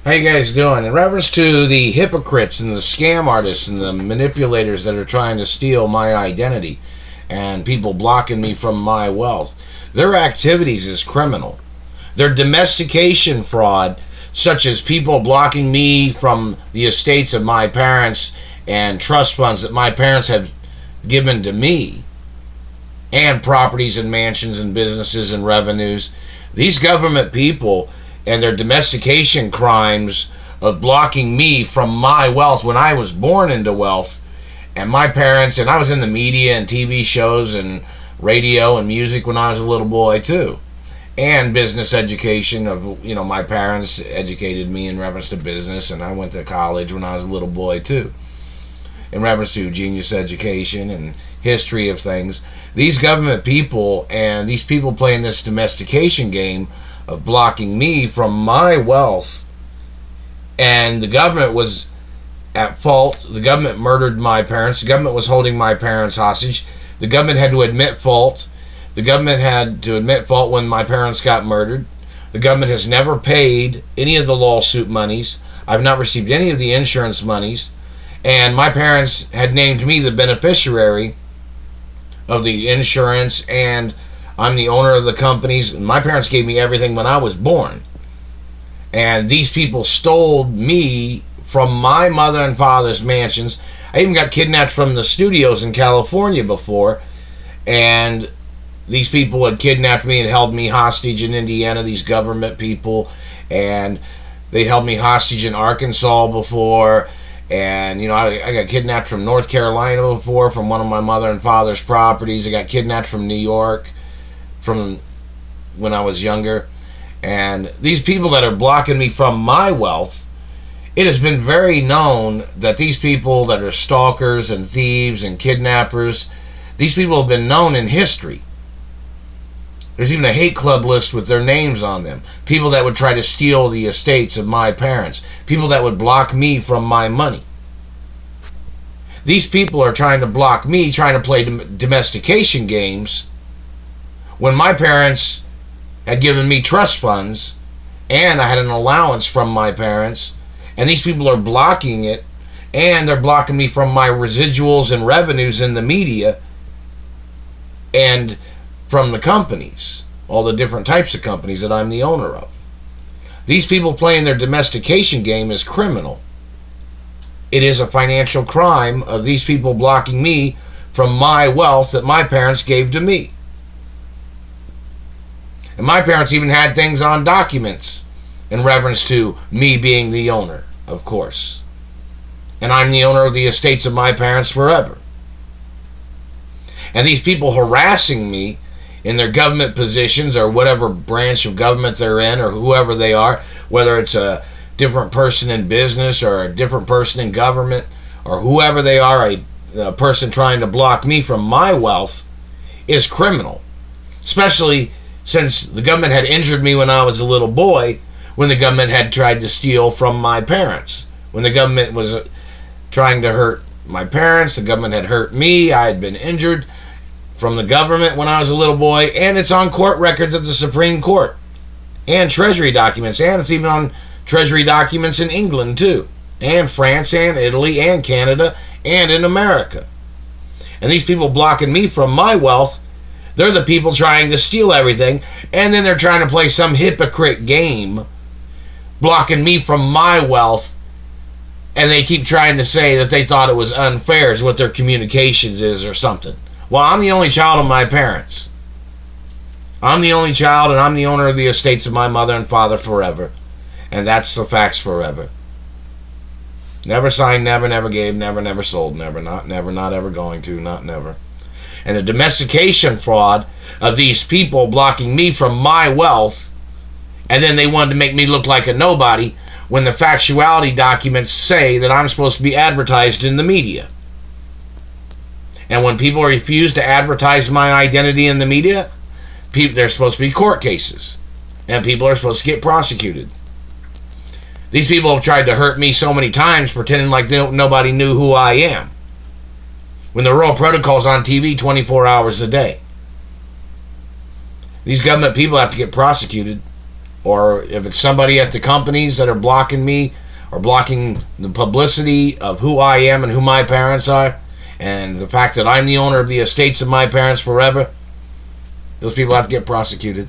How you guys doing? In reference to the hypocrites and the scam artists and the manipulators that are trying to steal my identity and people blocking me from my wealth, their activities is criminal. Their domestication fraud, such as people blocking me from the estates of my parents and trust funds that my parents have given to me, and properties and mansions and businesses and revenues. These government people and their domestication crimes of blocking me from my wealth when I was born into wealth, and my parents, and I was in the media and TV shows and radio and music when I was a little boy too, and business education of, my parents educated me in reference to business, and I went to college when I was a little boy too, in reference to genius education and history of things. These government people and these people playing this domestication game of blocking me from my wealth, and the government was at fault. The government murdered my parents. The government was holding my parents hostage. The government had to admit fault. The government had to admit fault when my parents got murdered. The government has never paid any of the lawsuit monies. I've not received any of the insurance monies. And my parents had named me the beneficiary of the insurance, and I'm the owner of the companies. My parents gave me everything when I was born. And these people stole me from my mother and father's mansions. I even got kidnapped from the studios in California before. And these people had kidnapped me and held me hostage in Indiana, these government people. And they held me hostage in Arkansas before. And, I got kidnapped from North Carolina before, from one of my mother and father's properties. I got kidnapped from New York from when I was younger. And these people that are blocking me from my wealth, it has been very known that these people that are stalkers and thieves and kidnappers, these people have been known in history. There's even a hate club list with their names on them. People that would try to steal the estates of my parents. People that would block me from my money. These people are trying to block me, trying to play domestication games, when my parents had given me trust funds and I had an allowance from my parents, and these people are blocking it, and they're blocking me from my residuals and revenues in the media and from the companies, all the different types of companies that I'm the owner of. These people playing their domestication game is criminal. It is a financial crime of these people blocking me from my wealth that my parents gave to me. And my parents even had things on documents in reference to me being the owner, of course. And I'm the owner of the estates of my parents forever. And these people harassing me in their government positions or whatever branch of government they're in, or whoever they are, whether it's a different person in business or a different person in government, or whoever they are, a person trying to block me from my wealth, is criminal. Especially since the government had injured me when I was a little boy, when the government had tried to steal from my parents. When the government was trying to hurt my parents, the government had hurt me, I had been injured from the government when I was a little boy, and it's on court records at the Supreme Court, and Treasury documents, and it's even on Treasury documents in England too, and France, and Italy, and Canada, and in America. And these people blocking me from my wealth, they're the people trying to steal everything, and then they're trying to play some hypocrite game, blocking me from my wealth, and they keep trying to say that they thought it was unfair is what their communications is or something. Well, I'm the only child of my parents. I'm the only child, and I'm the owner of the estates of my mother and father forever. And that's the facts forever. Never signed, never, never gave, never, never sold, never, not ever going to, not never. And the domestication fraud of these people blocking me from my wealth, and then they wanted to make me look like a nobody when the factuality documents say that I'm supposed to be advertised in the media. And when people refuse to advertise my identity in the media, there's supposed to be court cases. And people are supposed to get prosecuted. These people have tried to hurt me so many times, pretending like nobody knew who I am, when the Royal Protocol's on TV 24 hours a day. These government people have to get prosecuted, or if it's somebody at the companies that are blocking me or blocking the publicity of who I am and who my parents are, and the fact that I'm the owner of the estates of my parents forever, those people have to get prosecuted.